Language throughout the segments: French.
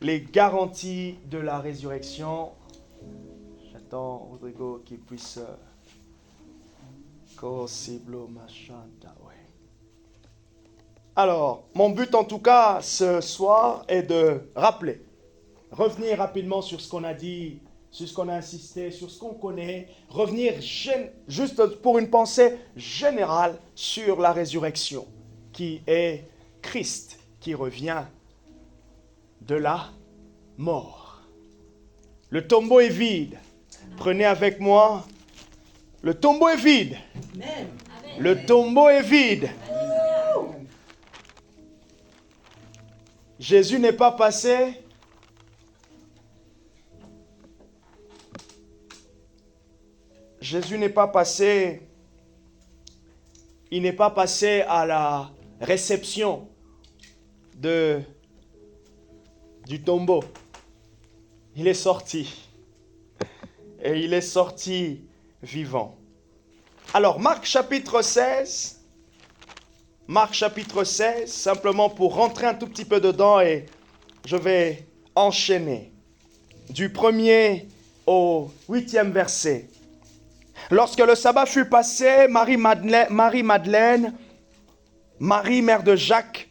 les garanties de la résurrection. J'attends Rodrigo qui puisse... Alors, mon but en tout cas ce soir est de rappeler, revenir rapidement sur ce qu'on a dit, sur ce qu'on a insisté, sur ce qu'on connaît, revenir juste pour une pensée générale sur la résurrection, qui est Christ qui revient de la mort. Le tombeau est vide. Prenez avec moi, le tombeau est vide. Amen. Le tombeau est vide. Jésus n'est pas passé il n'est pas passé à la réception du tombeau. Il est sorti. Et il est sorti vivant. Alors, Marc chapitre 16, simplement pour rentrer un tout petit peu dedans et je vais enchaîner. Du 1er au 8e verset. Lorsque le sabbat fut passé, Marie-Madeleine, Marie, mère de Jacques,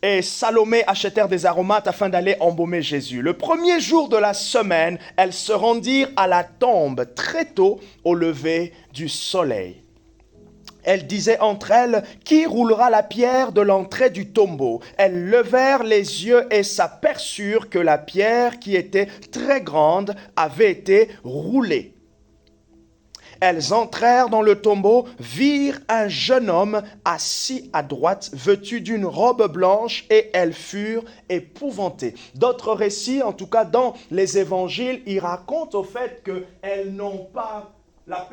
et Salomé achetèrent des aromates afin d'aller embaumer Jésus. Le premier jour de la semaine, elles se rendirent à la tombe très tôt au lever du soleil. Elles disaient entre elles, « Qui roulera la pierre de l'entrée du tombeau ?» Elles levèrent les yeux et s'aperçurent que la pierre, qui était très grande, avait été roulée. Elles entrèrent dans le tombeau, virent un jeune homme assis à droite, vêtu d'une robe blanche, et elles furent épouvantées. D'autres récits, en tout cas dans les évangiles, ils racontent au fait qu'elles n'ont pas...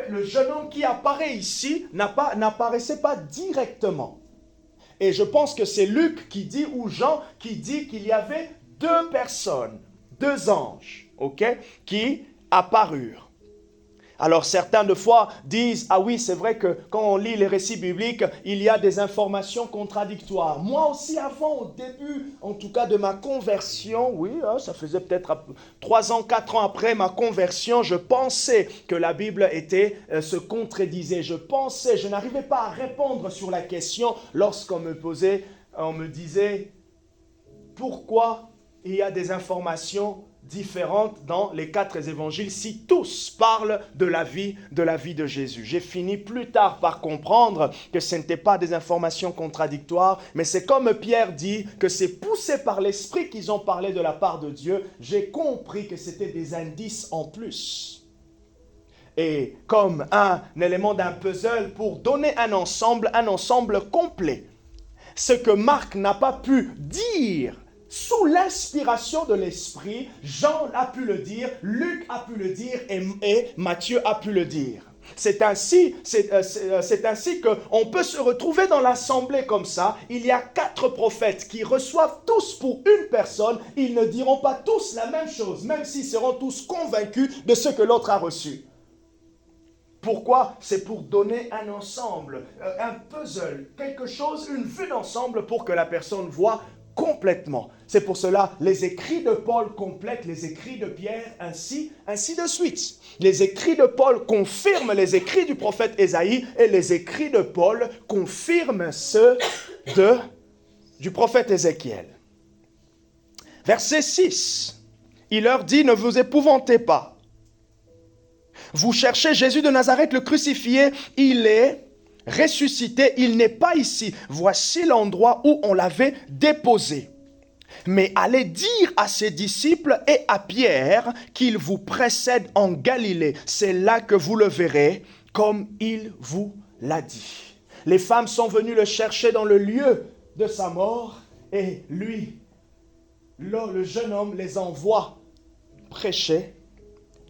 Le jeune homme qui apparaît ici n'apparaissait pas directement. Et je pense que c'est Luc qui dit, ou Jean qui dit qu'il y avait deux personnes, deux anges, qui apparurent. Alors certains de fois disent, ah oui, c'est vrai que quand on lit les récits bibliques, il y a des informations contradictoires. Moi aussi avant, au début, en tout cas de ma conversion, oui, ça faisait peut-être 3 ans, 4 ans après ma conversion, je pensais que la Bible se contredisait. Je n'arrivais pas à répondre sur la question lorsqu'on me disait, pourquoi il y a des informations différentes dans les 4 évangiles si tous parlent de la vie de Jésus. J'ai fini plus tard par comprendre que ce n'était pas des informations contradictoires, mais c'est comme Pierre dit que c'est poussé par l'Esprit qu'ils ont parlé de la part de Dieu. J'ai compris que c'était des indices en plus. Et comme un élément d'un puzzle pour donner un ensemble complet. Ce que Marc n'a pas pu dire sous l'inspiration de l'Esprit, Jean a pu le dire, Luc a pu le dire et Matthieu a pu le dire. C'est ainsi qu'on peut se retrouver dans l'assemblée comme ça. Il y a 4 prophètes qui reçoivent tous pour une personne. Ils ne diront pas tous la même chose, même s'ils seront tous convaincus de ce que l'autre a reçu. Pourquoi? C'est pour donner un ensemble, un puzzle, quelque chose, une vue d'ensemble pour que la personne voit complètement. C'est pour cela, les écrits de Paul complètent les écrits de Pierre, ainsi de suite. Les écrits de Paul confirment les écrits du prophète Ésaïe et les écrits de Paul confirment ceux du prophète Ézéchiel. Verset 6, il leur dit, ne vous épouvantez pas. Vous cherchez Jésus de Nazareth, le crucifié, il est ressuscité, il n'est pas ici. Voici l'endroit où on l'avait déposé. Mais allez dire à ses disciples et à Pierre qu'il vous précède en Galilée. C'est là que vous le verrez, comme il vous l'a dit. Les femmes sont venues le chercher dans le lieu de sa mort et lui, le jeune homme, les envoie prêcher,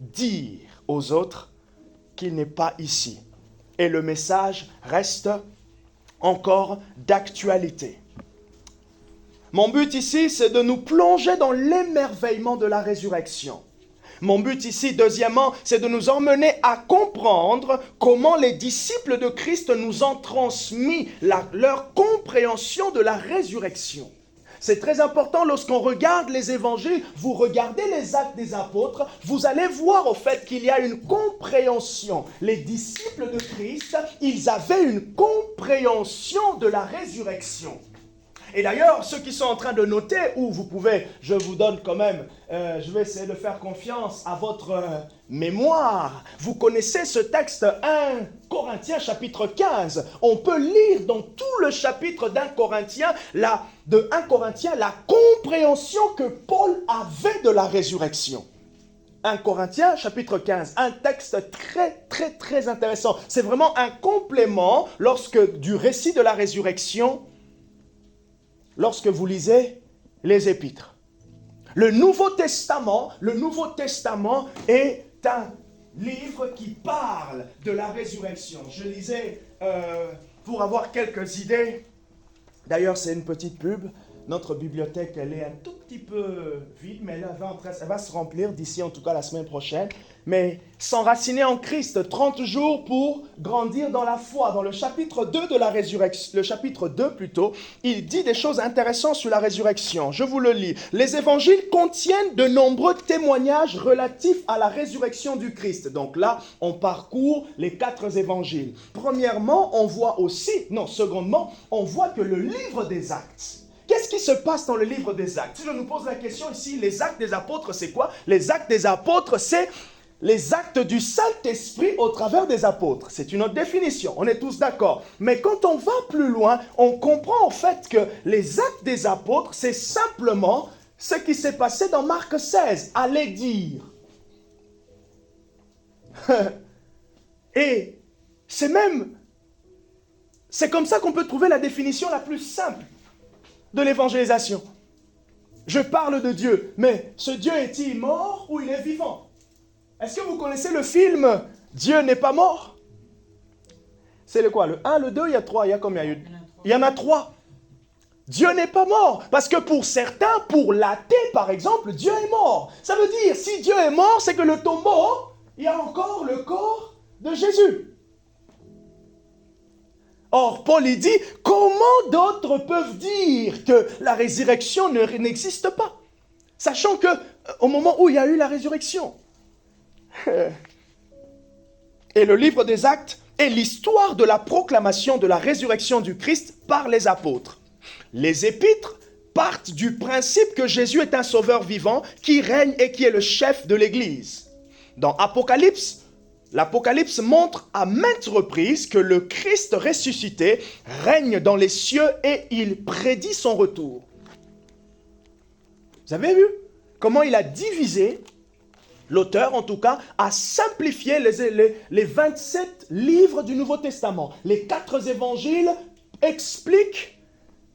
dire aux autres qu'il n'est pas ici. Et le message reste encore d'actualité. Mon but ici, c'est de nous plonger dans l'émerveillement de la résurrection. Mon but ici, deuxièmement, c'est de nous emmener à comprendre comment les disciples de Christ nous ont transmis leur compréhension de la résurrection. C'est très important lorsqu'on regarde les évangiles, vous regardez les actes des apôtres, vous allez voir au fait qu'il y a une compréhension. Les disciples de Christ, ils avaient une compréhension de la résurrection. Et d'ailleurs, ceux qui sont en train de noter, ou vous pouvez, je vous donne quand même, je vais essayer de faire confiance à votre mémoire. Vous connaissez ce texte 1 Corinthiens chapitre 15. On peut lire dans tout le chapitre d'1 Corinthiens, la compréhension que Paul avait de la résurrection. 1 Corinthiens chapitre 15, un texte très intéressant. C'est vraiment un complément du récit de la résurrection lorsque vous lisez les épîtres. Le Nouveau Testament est un livre qui parle de la résurrection. Je lisais, pour avoir quelques idées, d'ailleurs c'est une petite pub, notre bibliothèque elle est un tout petit peu vide, mais elle va se remplir d'ici en tout cas la semaine prochaine. Mais s'enraciner en Christ, 30 jours pour grandir dans la foi. Dans le chapitre 2 de la résurrection, le chapitre 2 plutôt, il dit des choses intéressantes sur la résurrection. Je vous le lis. Les évangiles contiennent de nombreux témoignages relatifs à la résurrection du Christ. Donc là, on parcourt les 4 évangiles. Secondement, on voit que le livre des Actes. Qu'est-ce qui se passe dans le livre des Actes? Si je nous pose la question ici, les actes des apôtres, c'est quoi? Les actes des apôtres, c'est les actes du Saint-Esprit au travers des apôtres. C'est une autre définition, on est tous d'accord. Mais quand on va plus loin, on comprend en fait que les actes des apôtres, c'est simplement ce qui s'est passé dans Marc 16. Allez dire. Et c'est comme ça qu'on peut trouver la définition la plus simple de l'évangélisation. Je parle de Dieu, mais ce Dieu est-il mort ou il est vivant? Est-ce que vous connaissez le film Dieu n'est pas mort? C'est le quoi? Le 1, le 2, il y a 3, il y a combien? Il y en a 3. Dieu n'est pas mort. Parce que pour certains, pour l'athée par exemple, Dieu est mort. Ça veut dire, si Dieu est mort, c'est que le tombeau, il y a encore le corps de Jésus. Or, Paul il dit, comment d'autres peuvent dire que la résurrection n'existe pas, sachant qu'au moment où il y a eu la résurrection. Et le livre des Actes est l'histoire de la proclamation de la résurrection du Christ par les apôtres. Les épîtres partent du principe que Jésus est un sauveur vivant qui règne et qui est le chef de l'Église. Dans l'Apocalypse montre à maintes reprises que le Christ ressuscité règne dans les cieux et il prédit son retour. Vous avez vu comment il a divisé, l'auteur en tout cas, a simplifié les 27 livres du Nouveau Testament. Les 4 évangiles expliquent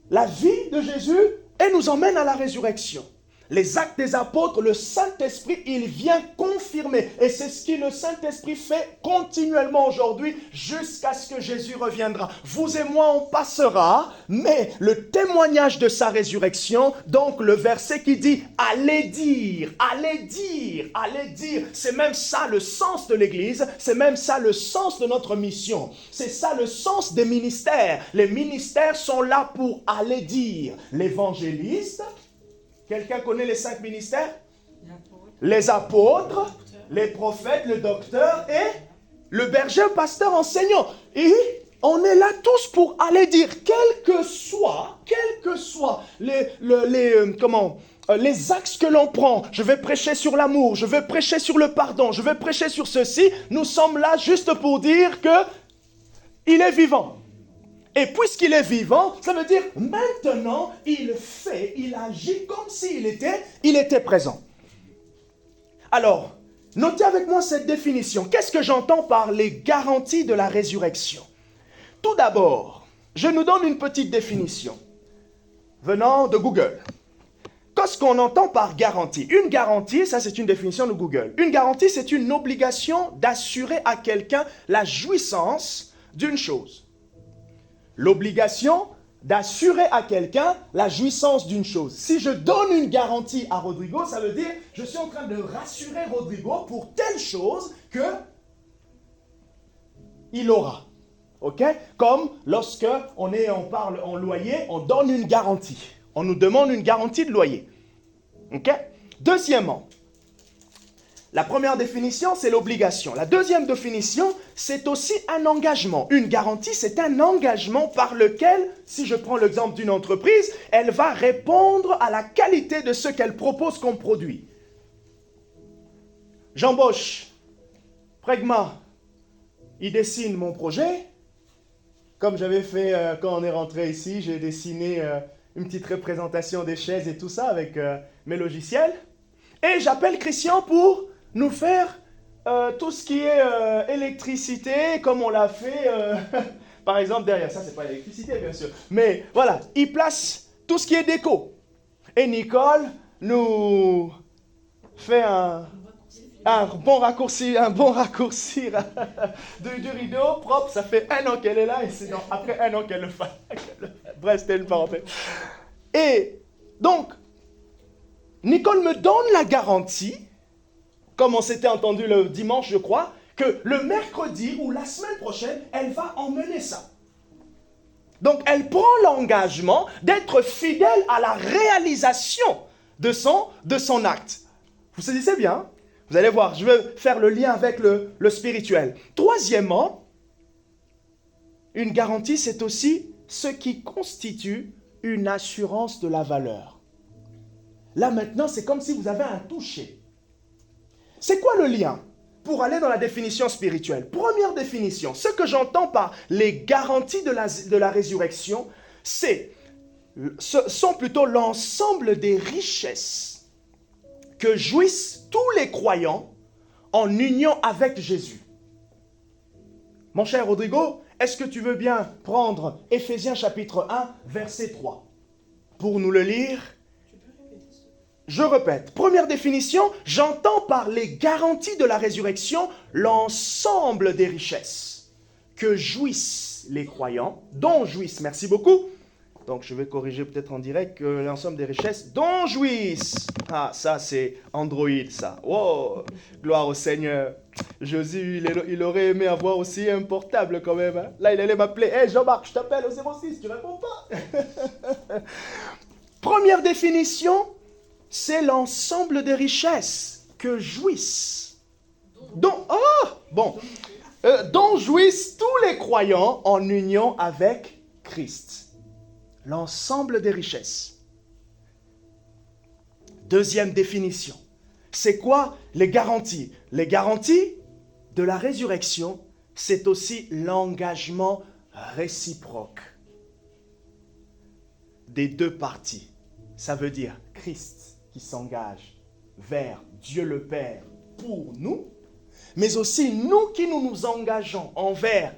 la vie de Jésus et nous emmènent à la résurrection. Les actes des apôtres, le Saint-Esprit, il vient confirmer. Et c'est ce que le Saint-Esprit fait continuellement aujourd'hui jusqu'à ce que Jésus reviendra. Vous et moi, on passera, mais le témoignage de sa résurrection, donc le verset qui dit « Allez dire, allez dire, allez dire », c'est même ça le sens de l'Église, c'est même ça le sens de notre mission. C'est ça le sens des ministères. Les ministères sont là pour aller dire. L'évangéliste... Quelqu'un connaît les 5 ministères? Les apôtres, les prophètes, le docteur et le berger, le pasteur, enseignant. Et on est là tous pour aller dire, quels que soient les axes que l'on prend. Je vais prêcher sur l'amour, je vais prêcher sur le pardon, je vais prêcher sur ceci. Nous sommes là juste pour dire que il est vivant. Et puisqu'il est vivant, ça veut dire maintenant, il agit comme s'il était présent. Alors, notez avec moi cette définition. Qu'est-ce que j'entends par les garanties de la résurrection? Tout d'abord, je nous donne une petite définition venant de Google. Qu'est-ce qu'on entend par garantie? Une garantie, ça c'est une définition de Google. Une garantie, c'est une obligation d'assurer à quelqu'un la jouissance d'une chose. L'obligation d'assurer à quelqu'un la jouissance d'une chose. Si je donne une garantie à Rodrigo, ça veut dire je suis en train de rassurer Rodrigo pour telle chose que il aura. Ok? Comme lorsque on parle en loyer, on donne une garantie. On nous demande une garantie de loyer. OK? Deuxièmement, la première définition, c'est l'obligation. La deuxième définition, c'est aussi un engagement. Une garantie, c'est un engagement par lequel, si je prends l'exemple d'une entreprise, elle va répondre à la qualité de ce qu'elle propose comme produit. J'embauche Pragma, il dessine mon projet. Comme j'avais fait quand on est rentré ici, j'ai dessiné une petite représentation des chaises et tout ça avec mes logiciels. Et j'appelle Christian pour nous faire tout ce qui est électricité, comme on l'a fait, par exemple, derrière. Ça, c'est pas l'électricité, bien sûr. Mais voilà, il place tout ce qui est déco. Et Nicole nous fait un bon raccourci du rideau propre. Ça fait 1 an qu'elle est là et c'est après 1 an qu'elle le fait. Bref, c'était une parenthèse. Et donc, Nicole me donne la garantie, comme on s'était entendu le dimanche, je crois, que le mercredi ou la semaine prochaine, elle va emmener ça. Donc, elle prend l'engagement d'être fidèle à la réalisation de son acte. Vous saisissez bien, hein? Vous allez voir, je vais faire le lien avec le spirituel. Troisièmement, une garantie, c'est aussi ce qui constitue une assurance de la valeur. Là maintenant, c'est comme si vous avez un toucher. C'est quoi le lien? Pour aller dans la définition spirituelle. Première définition, ce que j'entends par les garanties de la résurrection, sont plutôt l'ensemble des richesses que jouissent tous les croyants en union avec Jésus. Mon cher Rodrigo, est-ce que tu veux bien prendre Éphésiens chapitre 1, verset 3 pour nous le lire? Je répète, première définition, j'entends par les garanties de la résurrection l'ensemble des richesses que jouissent les croyants, dont jouissent, merci beaucoup. Donc je vais corriger peut-être en direct que l'ensemble des richesses dont jouissent. Ah, ça c'est Android, ça. Wow, gloire au Seigneur. Jésus, il aurait aimé avoir aussi un portable quand même. Hein? Là, il allait m'appeler. Hey Jean-Marc, je t'appelle au 06, tu réponds pas. Première définition, c'est l'ensemble des richesses que jouissent. Dont jouissent tous les croyants en union avec Christ. L'ensemble des richesses. Deuxième définition. C'est quoi les garanties? Les garanties de la résurrection, c'est aussi l'engagement réciproque des deux parties. Ça veut dire Christ qui s'engage vers Dieu le Père pour nous, mais aussi nous qui nous engageons envers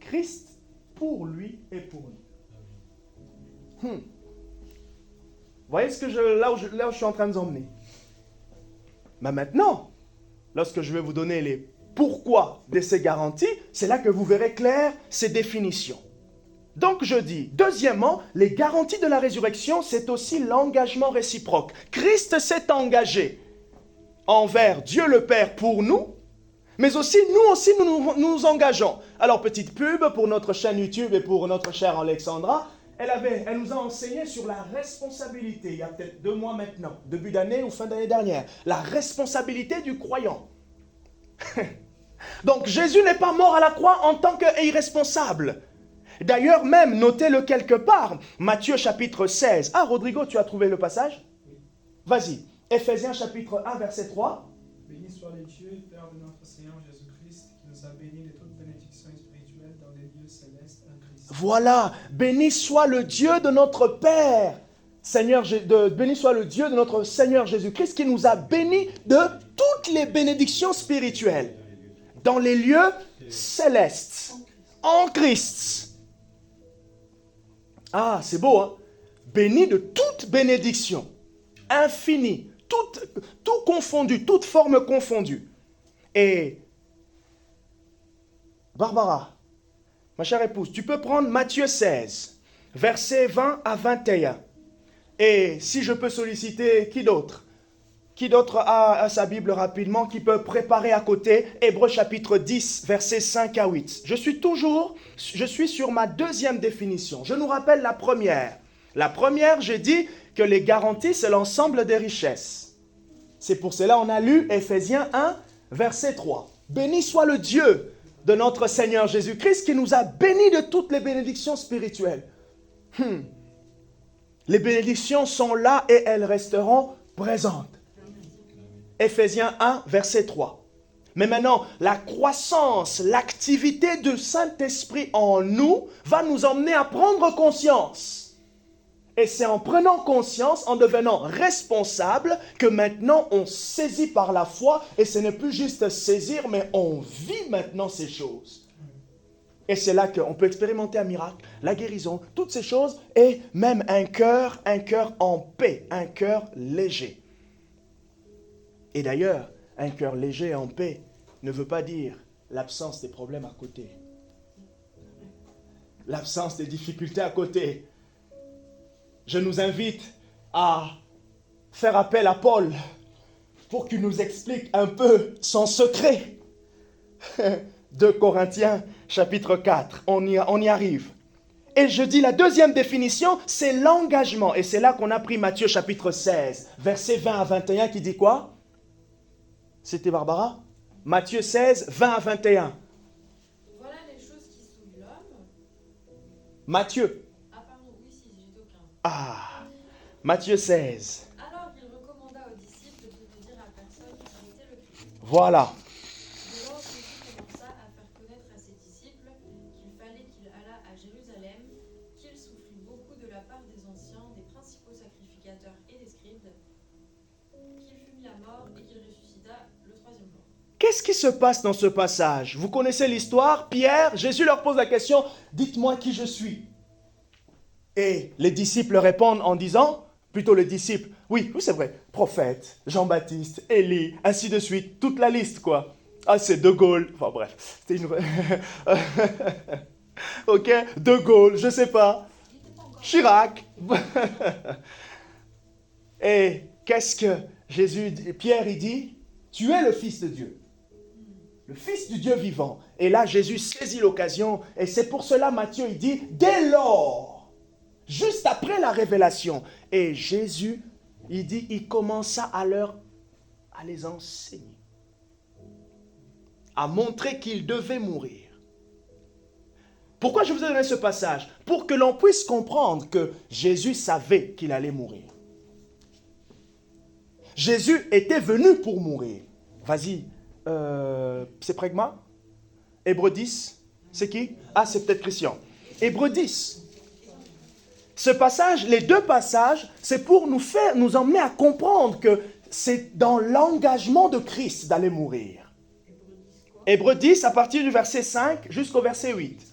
Christ pour lui et pour nous. Vous voyez là où je suis en train de vous emmener. Mais maintenant, lorsque je vais vous donner les pourquoi de ces garanties, c'est là que vous verrez clair ces définitions. Donc je dis, deuxièmement, les garanties de la résurrection, c'est aussi l'engagement réciproque. Christ s'est engagé envers Dieu le Père pour nous, mais aussi nous nous engageons. Alors petite pub pour notre chaîne YouTube et pour notre chère Alexandra. Elle nous a enseigné sur la responsabilité, il y a peut-être 2 mois maintenant, début d'année ou fin d'année dernière, la responsabilité du croyant. Donc Jésus n'est pas mort à la croix en tant qu'irresponsable. D'ailleurs même, notez-le quelque part, Matthieu chapitre 16. Ah Rodrigo, tu as trouvé le passage? Oui. Vas-y, Éphésiens chapitre 1, verset 3. Béni soit le Dieu et Père de notre Seigneur Jésus-Christ, qui nous a bénis de toute bénédiction spirituelle dans les lieux célestes en Christ. Voilà, béni soit le Dieu de notre Père, béni soit le Dieu de notre Seigneur Jésus-Christ, qui nous a bénis de toutes les bénédictions spirituelles dans les lieux célestes, en Christ. Ah, c'est beau, hein? Béni de toute bénédiction, infinie, tout confondu, toute forme confondue. Et Barbara, ma chère épouse, tu peux prendre Matthieu 16, versets 20 à 21. Et si je peux solliciter, qui d'autre? Qui d'autre a sa Bible rapidement, qui peut préparer à côté Hébreux chapitre 10, versets 5 à 8. Je suis sur ma deuxième définition. Je nous rappelle la première. La première, j'ai dit que les garanties, c'est l'ensemble des richesses. C'est pour cela qu'on a lu Éphésiens 1, verset 3. Béni soit le Dieu de notre Seigneur Jésus-Christ qui nous a bénis de toutes les bénédictions spirituelles. Les bénédictions sont là et elles resteront présentes. Éphésiens 1, verset 3. Mais maintenant, la croissance, l'activité du Saint-Esprit en nous va nous emmener à prendre conscience. Et c'est en prenant conscience, en devenant responsable, que maintenant on saisit par la foi. Et ce n'est plus juste saisir, mais on vit maintenant ces choses. Et c'est là qu'on peut expérimenter un miracle, la guérison, toutes ces choses, et même un cœur en paix, un cœur léger. Et d'ailleurs, un cœur léger et en paix ne veut pas dire l'absence des problèmes à côté. L'absence des difficultés à côté. Je nous invite à faire appel à Paul pour qu'il nous explique un peu son secret. 2 Corinthiens chapitre 4, on y arrive. Et je dis la deuxième définition, c'est l'engagement. Et c'est là qu'on a pris Matthieu chapitre 16, versets 20 à 21 qui dit quoi? C'était Barbara? Matthieu 16, 20 à 21. Voilà les choses qui saoulent l'homme. Matthieu. Ah pardon, oui, si, j'étais au 15. Ah, Matthieu 16. Alors il recommanda aux disciples de ne dire à personne qu'il était le Christ. Voilà. De lors Jésus commença à faire connaître à ses disciples qu'il fallait qu'il allât à Jérusalem, qu'il souffrit beaucoup de la part des anciens, des principaux sacrificateurs et des scribes, qu'il fut mis à mort et qu'il ressuscita le troisième jour. Qu'est-ce qui se passe dans ce passage? Vous connaissez l'histoire? Pierre, Jésus leur pose la question, dites-moi qui je suis. Et les disciples répondent en disant, plutôt les disciples, oui, c'est vrai, prophète, Jean-Baptiste, Élie, ainsi de suite, toute la liste quoi. Ah, c'est De Gaulle, enfin bref, c'était une... ok, De Gaulle, je sais pas, Chirac. Et qu'est-ce que Pierre il dit? Tu es le Fils de Dieu. Le Fils du Dieu vivant. Et là, Jésus saisit l'occasion. Et c'est pour cela, Matthieu, il dit, dès lors, juste après la révélation. Et Jésus, il dit, il commença à les enseigner. À montrer qu'il devait mourir. Pourquoi je vous ai donné ce passage? Pour que l'on puisse comprendre que Jésus savait qu'il allait mourir. Jésus était venu pour mourir. Vas-y. C'est Pragma? Hébreux 10? C'est qui? Ah, c'est peut-être Christian. Hébreux 10. Ce passage, les deux passages, c'est pour nous emmener à comprendre que c'est dans l'engagement de Christ d'aller mourir. Hébreux 10, à partir du verset 5 jusqu'au verset 8.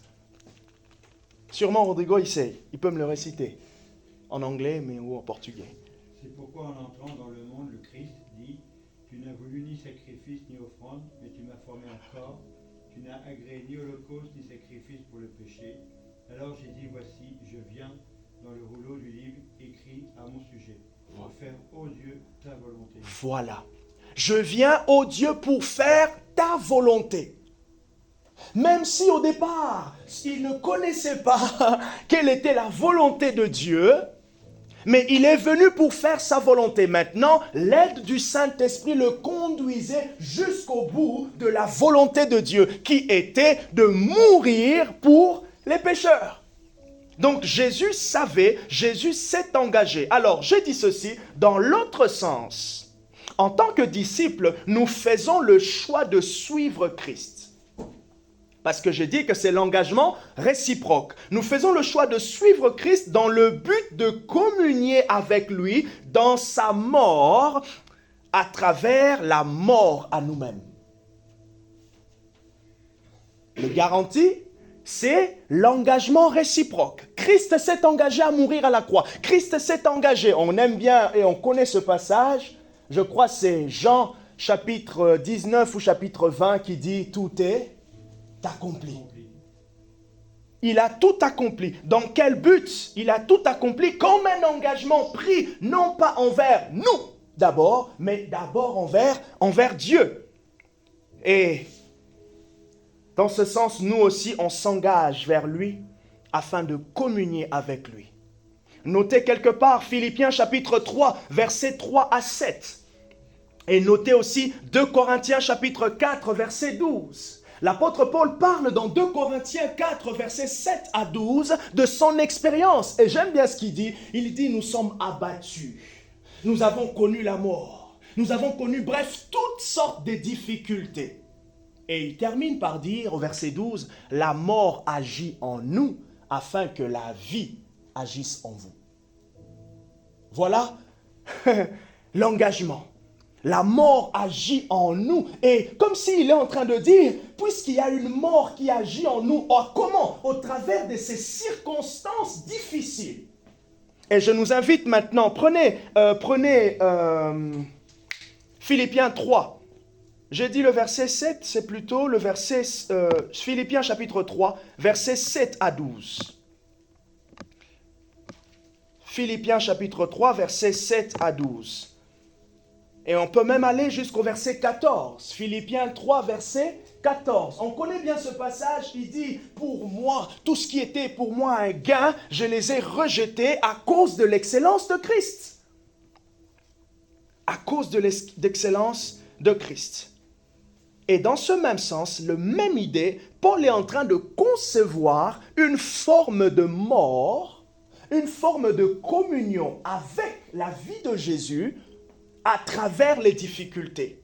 Sûrement Rodrigo, il sait. Il peut me le réciter. En anglais, mais ou en portugais. C'est pourquoi en entrant dans le monde, le Christ dit: tu n'as voulu ni sacrifice ni offrande, mais tu m'as formé un corps. Tu n'as agréé ni holocauste ni sacrifice pour le péché. Alors j'ai dit: voici, je viens dans le rouleau du livre écrit à mon sujet, pour faire, ô Dieu, ta volonté. Voilà. Je viens, ô Dieu, pour faire ta volonté. Même si au départ, il ne connaissait pas quelle était la volonté de Dieu, mais il est venu pour faire sa volonté. Maintenant, l'aide du Saint-Esprit le conduisait jusqu'au bout de la volonté de Dieu, qui était de mourir pour les pécheurs. Donc Jésus savait, Jésus s'est engagé. Alors, je dis ceci dans l'autre sens. En tant que disciples, nous faisons le choix de suivre Christ. Parce que j'ai dit que c'est l'engagement réciproque. Nous faisons le choix de suivre Christ dans le but de communier avec lui dans sa mort à travers la mort à nous-mêmes. Le garantie, c'est l'engagement réciproque. Christ s'est engagé à mourir à la croix. Christ s'est engagé. On aime bien et on connaît ce passage. Je crois que c'est Jean chapitre 19 ou chapitre 20 qui dit « Tout est accompli ». Il a tout accompli. Dans quel but? Il a tout accompli comme un engagement pris, non pas envers nous d'abord, mais d'abord envers Dieu. Et dans ce sens, nous aussi, on s'engage vers lui afin de communier avec lui. Notez quelque part Philippiens chapitre 3, versets 3 à 7. Et notez aussi 2 Corinthiens chapitre 4, verset 12. L'apôtre Paul parle dans 2 Corinthiens 4, versets 7 à 12 de son expérience. Et j'aime bien ce qu'il dit. Il dit, nous sommes abattus. Nous avons connu la mort. Nous avons connu, bref, toutes sortes de difficultés. Et il termine par dire au verset 12, la mort agit en nous afin que la vie agisse en vous. Voilà l'engagement. La mort agit en nous. Et comme s'il est en train de dire, puisqu'il y a une mort qui agit en nous, comment? Au travers de ces circonstances difficiles. Et je nous invite maintenant, prenez Philippiens 3. J'ai dit le verset 7, c'est plutôt le verset Philippiens chapitre 3, versets 7 à 12. Philippiens chapitre 3, versets 7 à 12. Et on peut même aller jusqu'au verset 14. Philippiens 3, verset 14. On connaît bien ce passage. Il dit, pour moi, tout ce qui était pour moi un gain, je les ai rejetés à cause de l'excellence de Christ. À cause de l'excellence de Christ. Et dans ce même sens, le même idée, Paul est en train de concevoir une forme de mort, une forme de communion avec la vie de Jésus, à travers les difficultés.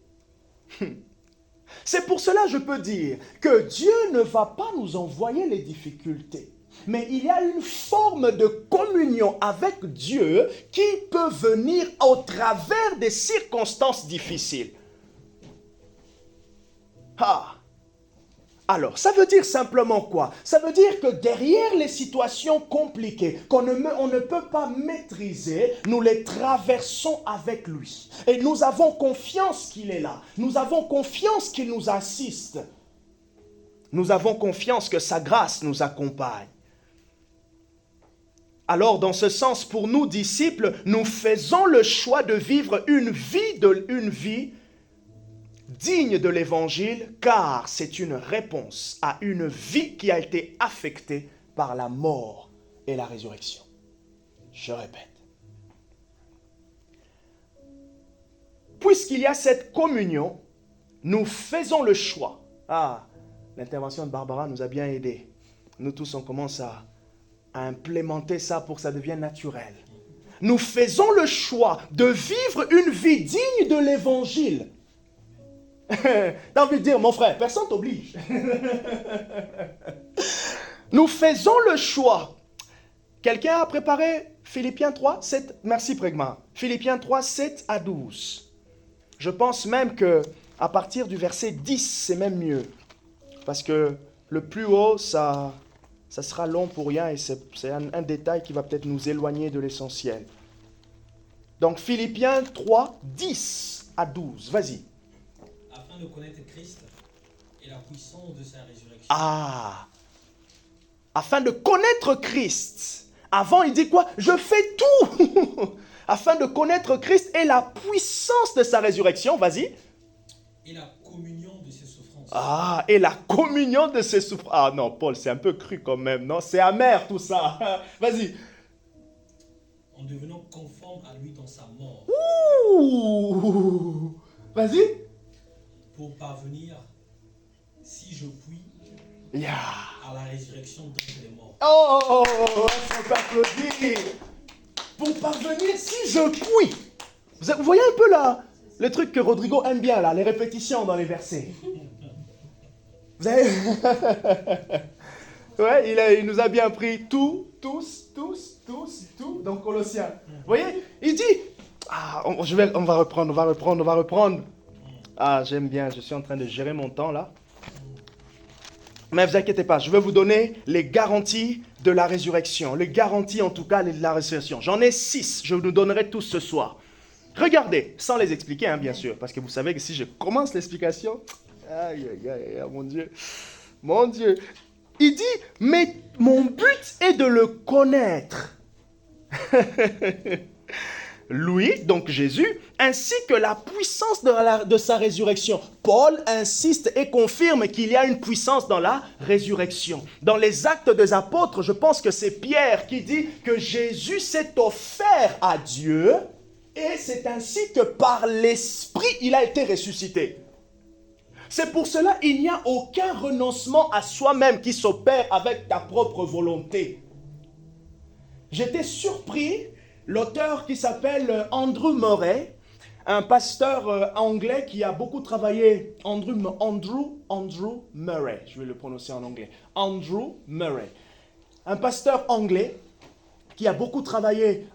C'est pour cela que je peux dire que Dieu ne va pas nous envoyer les difficultés. Mais il y a une forme de communion avec Dieu qui peut venir au travers des circonstances difficiles. Alors, ça veut dire simplement quoi? Ça veut dire que derrière les situations compliquées qu'on ne peut pas maîtriser, nous les traversons avec lui. Et nous avons confiance qu'il est là. Nous avons confiance qu'il nous assiste. Nous avons confiance que sa grâce nous accompagne. Alors, dans ce sens, pour nous, disciples, nous faisons le choix de vivre une vie digne de l'évangile, car c'est une réponse à une vie qui a été affectée par la mort et la résurrection. Je répète. Puisqu'il y a cette communion, nous faisons le choix. L'intervention de Barbara nous a bien aidés. Nous tous, on commence à implémenter ça pour que ça devienne naturel. Nous faisons le choix de vivre une vie digne de l'évangile. T'as envie de dire, mon frère, personne t'oblige. Nous faisons le choix. Quelqu'un a préparé Philippiens 3, 7, merci Prégma. Philippiens 3, 7 à 12. Je pense même que à partir du verset 10, c'est même mieux. Parce que le plus haut, ça sera long pour rien et c'est un détail qui va peut-être nous éloigner de l'essentiel. Donc Philippiens 3, 10 à 12, vas-y. Afin de connaître Christ et la puissance de sa résurrection. Afin de connaître Christ. Avant, il dit quoi? Je fais tout afin de connaître Christ et la puissance de sa résurrection. Vas-y. Et la communion de ses souffrances. Et la communion de ses souffrances. Non, Paul, c'est un peu cru quand même, non? C'est amer tout ça. Vas-y. En devenant conforme à lui dans sa mort. Vas-y. Pour parvenir, si je puis, à la résurrection d'entre les morts. On peut applaudir. Pour parvenir, si je puis. Vous voyez un peu là, le truc que Rodrigo aime bien, là, les répétitions dans les versets. Vous avez... Ouais, il nous a bien pris tout, dans Colossiens. Vous voyez, il dit, on va reprendre. J'aime bien, je suis en train de gérer mon temps là. Mais ne vous inquiétez pas, je vais vous donner les garanties de la résurrection. Les garanties en tout cas de la résurrection. J'en ai 6, je vous nous donnerai tous ce soir. Regardez, sans les expliquer bien sûr, parce que vous savez que si je commence l'explication, mon Dieu. Il dit, mais mon but est de le connaître. lui, donc Jésus, ainsi que la puissance de sa résurrection. Paul insiste et confirme qu'il y a une puissance dans la résurrection. Dans les Actes des Apôtres, je pense que c'est Pierre qui dit que Jésus s'est offert à Dieu et c'est ainsi que par l'Esprit, il a été ressuscité. C'est pour cela qu'il n'y a aucun renoncement à soi-même qui s'opère avec ta propre volonté. J'étais surpris, l'auteur qui s'appelle Andrew Murray, un pasteur anglais qui a beaucoup travaillé, Andrew Murray, je vais le prononcer en anglais, Andrew Murray, un pasteur anglais qui a beaucoup travaillé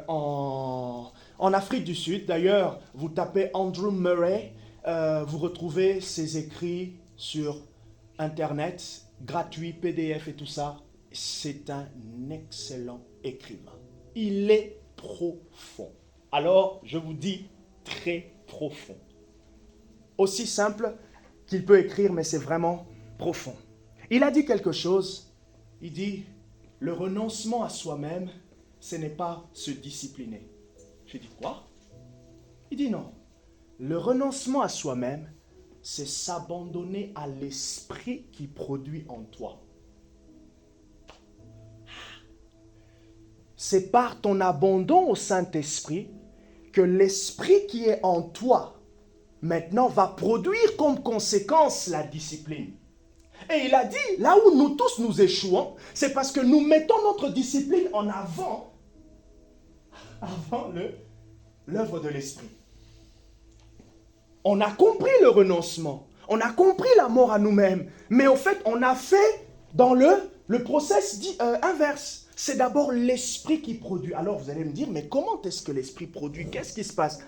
en Afrique du Sud. D'ailleurs, vous tapez Andrew Murray, vous retrouvez ses écrits sur Internet, gratuit, PDF et tout ça. C'est un excellent écrivain. Il est profond. Alors, je vous dis, très profond. Aussi simple qu'il peut écrire, mais c'est vraiment profond. Il a dit quelque chose. Il dit, le renoncement à soi-même, ce n'est pas se discipliner. J'ai dit, quoi? Il dit non. Le renoncement à soi-même, c'est s'abandonner à l'esprit qui produit en toi. C'est par ton abandon au Saint-Esprit que l'esprit qui est en toi, maintenant, va produire comme conséquence la discipline. Et il a dit, là où nous tous nous échouons, c'est parce que nous mettons notre discipline en avant l'œuvre de l'esprit. On a compris le renoncement, on a compris la mort à nous-mêmes, mais au fait, on a fait dans le process inverse. C'est d'abord l'esprit qui produit. Alors vous allez me dire, mais comment est-ce que l'esprit produit? Qu'est-ce qui se passe?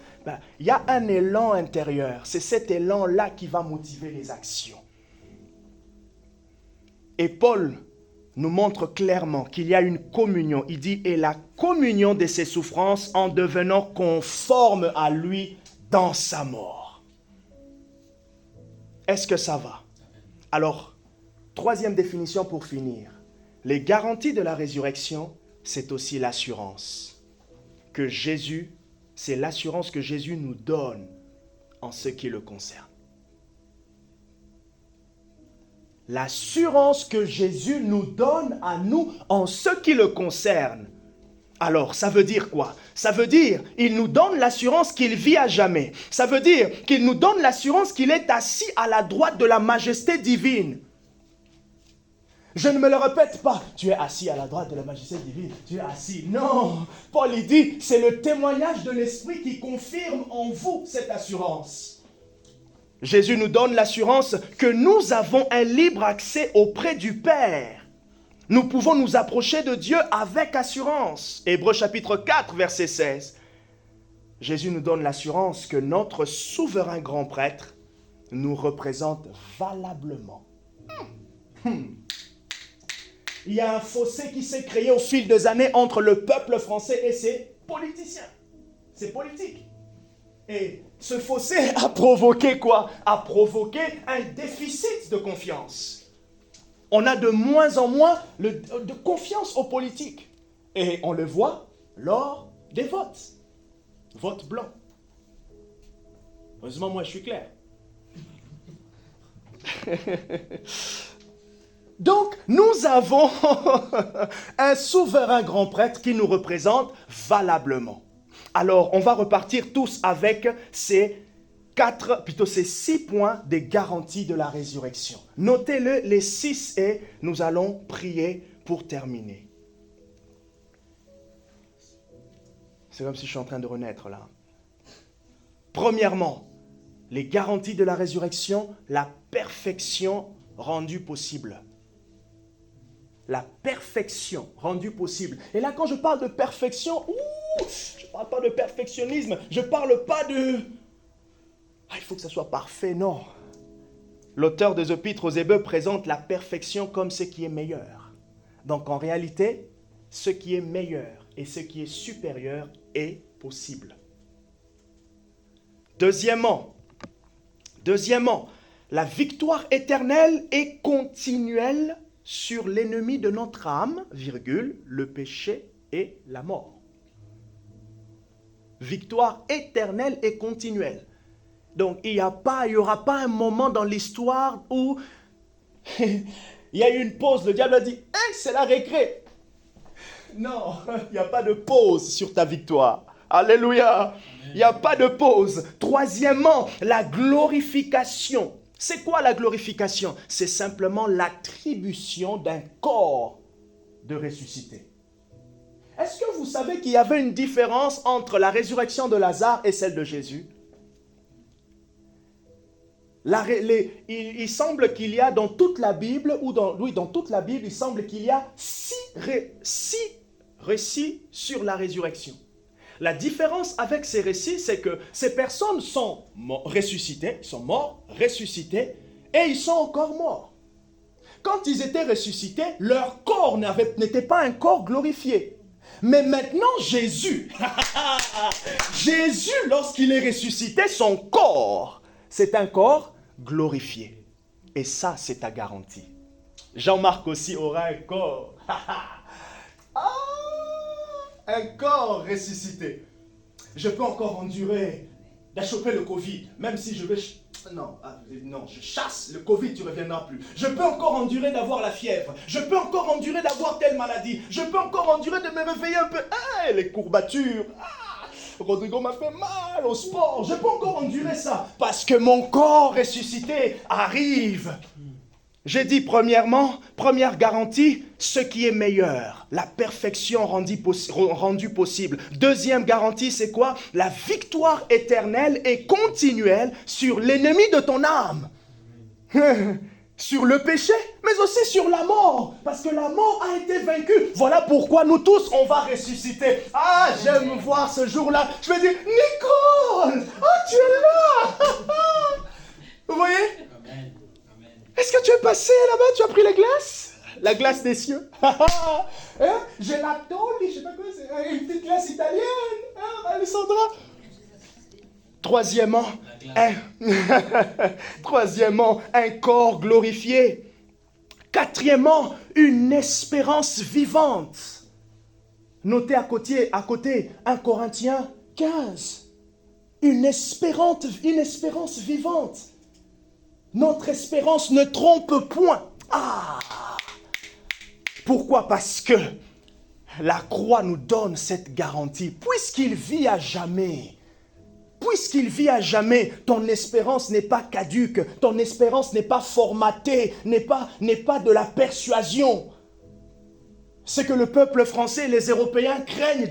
Il y a un élan intérieur. C'est cet élan-là qui va motiver les actions. Et Paul nous montre clairement qu'il y a une communion. Il dit, et la communion de ses souffrances en devenant conforme à lui dans sa mort. Est-ce que ça va? Alors, troisième définition pour finir. Les garanties de la résurrection, c'est aussi l'assurance que Jésus, c'est l'assurance que Jésus nous donne en ce qui le concerne. L'assurance que Jésus nous donne à nous en ce qui le concerne. Alors, ça veut dire quoi? Ça veut dire qu'il nous donne l'assurance qu'il vit à jamais. Ça veut dire qu'il nous donne l'assurance qu'il est assis à la droite de la majesté divine. Je ne me le répète pas. Tu es assis à la droite de la majesté divine. Tu es assis. Non. Paul il dit, c'est le témoignage de l'Esprit qui confirme en vous cette assurance. Jésus nous donne l'assurance que nous avons un libre accès auprès du Père. Nous pouvons nous approcher de Dieu avec assurance. Hébreux chapitre 4, verset 16. Jésus nous donne l'assurance que notre souverain grand prêtre nous représente valablement. Il y a un fossé qui s'est créé au fil des années entre le peuple français et ses politiciens. C'est politique. Et ce fossé a provoqué quoi? A provoqué un déficit de confiance. On a de moins en moins de confiance aux politiques. Et on le voit lors des votes. Vote blanc. Heureusement, moi, je suis clair. Donc, nous avons un souverain grand prêtre qui nous représente valablement. Alors, on va repartir tous avec ces 6 points des garanties de la résurrection. Notez-le, les 6, et nous allons prier pour terminer. C'est comme si je suis en train de renaître là. Premièrement, les garanties de la résurrection, la perfection rendue possible. La perfection rendue possible. Et là, quand je parle de perfection, je ne parle pas de perfectionnisme, je ne parle pas de... il faut que ça soit parfait, non. L'auteur des Épîtres aux Hébreux présente la perfection comme ce qui est meilleur. Donc en réalité, ce qui est meilleur et ce qui est supérieur est possible. Deuxièmement, la victoire éternelle et continuelle sur l'ennemi de notre âme, le péché et la mort. Victoire éternelle et continuelle. Donc, il n'y aura pas un moment dans l'histoire où il y a eu une pause. Le diable a dit, hey, c'est la récré. Non, il n'y a pas de pause sur ta victoire. Alléluia. Il n'y a pas de pause. Troisièmement, la glorification. C'est quoi la glorification? C'est simplement l'attribution d'un corps de ressuscité. Est-ce que vous savez qu'il y avait une différence entre la résurrection de Lazare et celle de Jésus? Il semble qu'il y a dans toute la Bible, dans toute la Bible, il semble qu'il y a six récits sur la résurrection. La différence avec ces récits, c'est que ces personnes sont ressuscitées, ils sont morts, ressuscités, et ils sont encore morts. Quand ils étaient ressuscités, leur corps n'était pas un corps glorifié. Mais maintenant, Jésus, lorsqu'il est ressuscité, son corps, c'est un corps glorifié. Et ça, c'est ta garantie. Jean-Marc aussi aura un corps. Un corps ressuscité. Je peux encore endurer d'achoper le Covid, même si je vais... Non, je chasse le Covid, tu ne reviendras plus. Je peux encore endurer d'avoir la fièvre. Je peux encore endurer d'avoir telle maladie. Je peux encore endurer de me réveiller un peu. Ah, les courbatures. Rodrigo m'a fait mal au sport. Je peux encore endurer ça parce que mon corps ressuscité arrive. J'ai dit première garantie, ce qui est meilleur, la perfection rendue possible. Deuxième garantie, c'est quoi? La victoire éternelle et continuelle sur l'ennemi de ton âme. Sur le péché, mais aussi sur la mort. Parce que la mort a été vaincue. Voilà pourquoi nous tous, on va ressusciter. Ah, j'aime voir ce jour-là. Je vais dire, Nicole, tu es là. Vous voyez? Amen. Est-ce que tu es passé là-bas? Tu as pris la glace? La glace des cieux. Hein? Gelato, je sais pas quoi, c'est une petite glace italienne. Hein, Alessandra? Troisièmement, un corps glorifié. Quatrièmement, une espérance vivante. Notez à côté 1 Corinthiens 15. Une espérance vivante. Notre espérance ne trompe point. Pourquoi? Parce que la croix nous donne cette garantie. Puisqu'il vit à jamais, ton espérance n'est pas caduque, ton espérance n'est pas formatée, n'est pas de la persuasion. Ce que le peuple français et les Européens craignent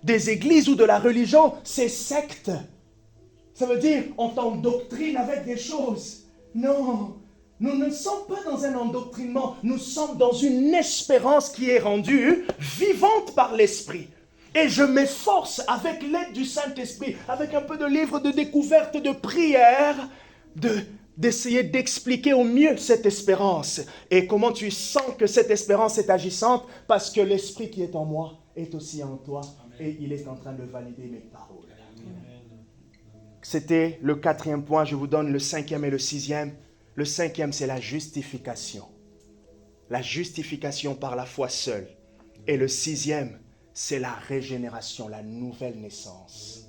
des églises ou de la religion, c'est secte. Ça veut dire, on t'endoctrine avec des choses. Non, nous ne sommes pas dans un endoctrinement, nous sommes dans une espérance qui est rendue vivante par l'Esprit. Et je m'efforce avec l'aide du Saint-Esprit, avec un peu de livres de découverte, de prière, d'essayer d'expliquer au mieux cette espérance. Et comment tu sens que cette espérance est agissante? Parce que l'Esprit qui est en moi est aussi en toi. Amen. Et il est en train de valider mes paroles. C'était le 4e point, je vous donne le 5e et le 6e. Le 5e, c'est la justification. La justification par la foi seule. Et le 6e, c'est la régénération, la nouvelle naissance.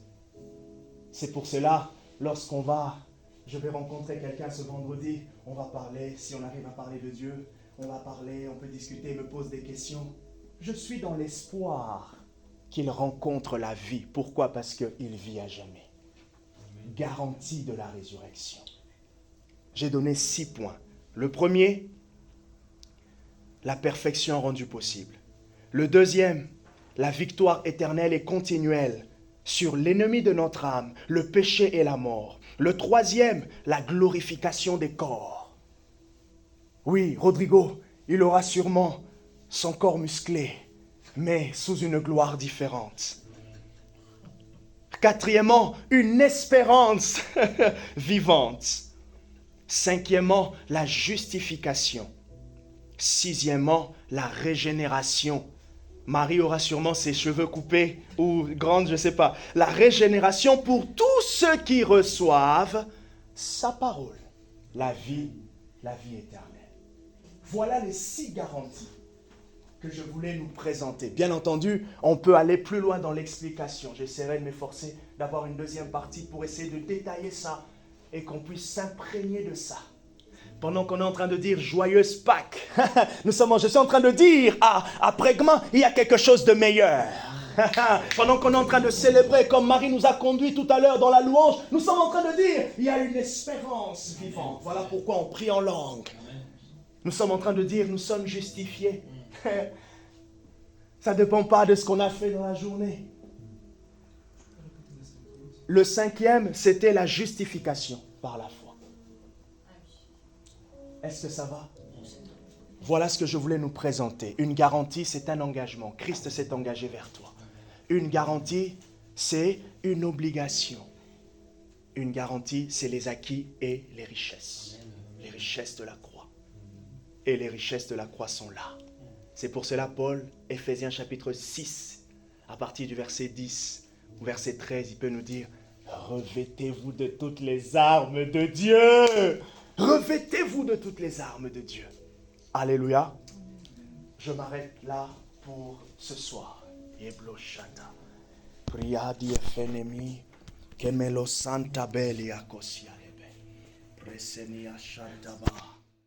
C'est pour cela, je vais rencontrer quelqu'un ce vendredi, on va parler, si on arrive à parler de Dieu, on va parler, on peut discuter, il me pose des questions. Je suis dans l'espoir qu'il rencontre la vie. Pourquoi? Parce qu'il vit à jamais. Garantie de la résurrection. J'ai donné 6 points. Le premier, la perfection rendue possible. Le deuxième, la victoire éternelle et continuelle sur l'ennemi de notre âme, le péché et la mort. Le troisième, la glorification des corps. Oui, Rodrigo, il aura sûrement son corps musclé, mais sous une gloire différente. Quatrièmement, une espérance vivante. Cinquièmement, la justification. Sixièmement, la régénération. Marie aura sûrement ses cheveux coupés ou grandes, je ne sais pas. La régénération pour tous ceux qui reçoivent sa parole. La vie éternelle. Voilà les 6 garanties que je voulais nous présenter. Bien entendu, on peut aller plus loin dans l'explication. J'essaierai de m'efforcer d'avoir une deuxième partie pour essayer de détailler ça et qu'on puisse s'imprégner de ça. Pendant qu'on est en train de dire joyeuse Pâques, je suis en train de dire après Gma, il y a quelque chose de meilleur. Pendant qu'on est en train de célébrer, comme Marie nous a conduit tout à l'heure dans la louange, nous sommes en train de dire, il y a une espérance vivante. Voilà pourquoi on prie en langue. Nous sommes en train de dire, nous sommes justifiés. Ça ne dépend pas de ce qu'on a fait dans la journée. Le 5e, c'était la justification par la foi. Est-ce que ça va? Voilà ce que je voulais nous présenter. Une garantie, c'est un engagement. Christ s'est engagé vers toi. Une garantie, c'est une obligation. Une garantie, c'est les acquis et les richesses. Les richesses de la croix. Et les richesses de la croix sont là. C'est pour cela, Paul, Éphésiens chapitre 6, à partir du verset 10 ou verset 13, il peut nous dire « Revêtez-vous de toutes les armes de Dieu !» Revêtez-vous de toutes les armes de Dieu. Alléluia. Je m'arrête là pour ce soir. Ebloshata. Pria di efenemi. Kemelo santa belia kosiarebe. Presenia shantaba.